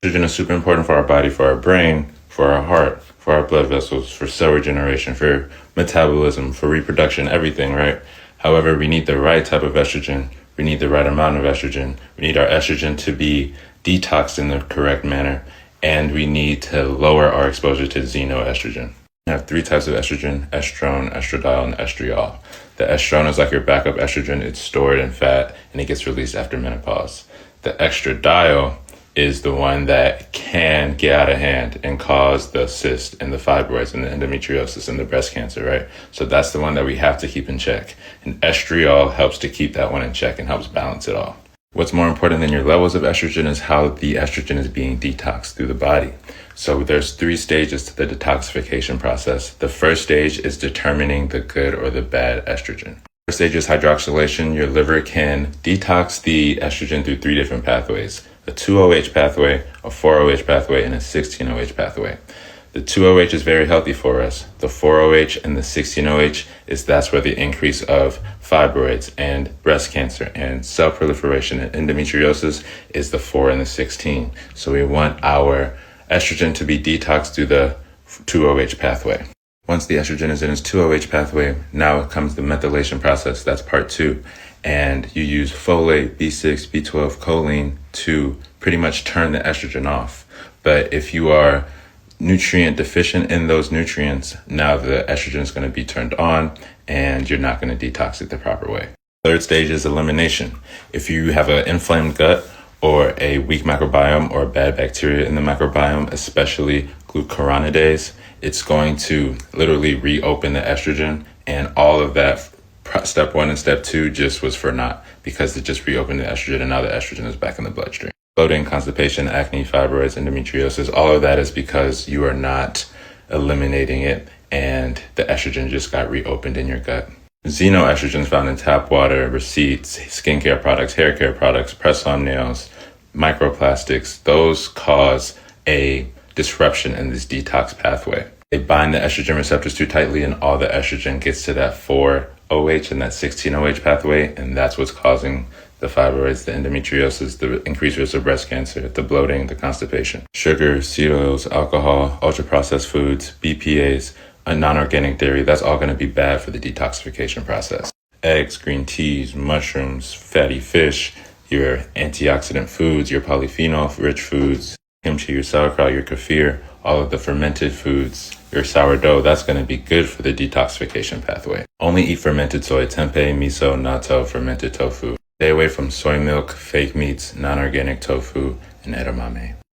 Estrogen is super important for our body, for our brain, for our heart, for our blood vessels, for cell regeneration, for metabolism, for reproduction, everything, right? However, we need the right type of estrogen. We need the right amount of estrogen. We need our estrogen to be detoxed in the correct manner. And we need to lower our exposure to xenoestrogen. We have three types of estrogen: estrone, estradiol, and estriol. The estrone is like your backup estrogen. It's stored in fat and it gets released after menopause. The estradiol is the one that can get out of hand and cause the cyst and the fibroids and the endometriosis and the breast cancer, right? So that's the one that we have to keep in check. And estriol helps to keep that one in check and helps balance it all. What's more important than your levels of estrogen is how the estrogen is being detoxed through the body. So there's 3 stages to the detoxification process. The first stage is determining the good or the bad estrogen. The first stage is hydroxylation. Your liver can detox the estrogen through 3 different pathways: a 2-OH pathway, a 4-OH pathway, and a 16-OH pathway. The 2-OH is very healthy for us. The 4-OH and the 16-OH that's where the increase of fibroids and breast cancer and cell proliferation and endometriosis is the 4 and the 16. So we want our estrogen to be detoxed through the 2-OH pathway. Once the estrogen is in its 2-OH pathway, now comes the methylation process. That's part 2. And you use folate, B6, B12, choline to pretty much turn the estrogen off. But if you are nutrient deficient in those nutrients, now the estrogen is going to be turned on and you're not going to detox it the proper way. Third stage is elimination. If you have an inflamed gut or a weak microbiome or bad bacteria in the microbiome, especially glucuronidase, it's going to literally reopen the estrogen, and all of that step 1 and step 2 just was for naught because it just reopened the estrogen and now the estrogen is back in the bloodstream. Bloating, constipation, acne, fibroids, endometriosis, all of that is because you are not eliminating it and the estrogen just got reopened in your gut. Xenoestrogens found in tap water, receipts, skincare products, hair care products, press-on nails, microplastics, those cause a disruption in this detox pathway. They bind the estrogen receptors too tightly and all the estrogen gets to that 4-OH and that 16-OH pathway, and that's what's causing the fibroids, the endometriosis, the increased risk of breast cancer, the bloating, the constipation. Sugar, seed oils, alcohol, ultra-processed foods, BPAs, a non-organic dairy, that's all going to be bad for the detoxification process. Eggs, green teas, mushrooms, fatty fish, your antioxidant foods, your polyphenol-rich foods, kimchi, your sauerkraut, your kefir, all of the fermented foods, your sourdough, that's going to be good for the detoxification pathway. Only eat fermented soy, tempeh, miso, natto, fermented tofu. Stay away from soy milk, fake meats, non-organic tofu, and edamame.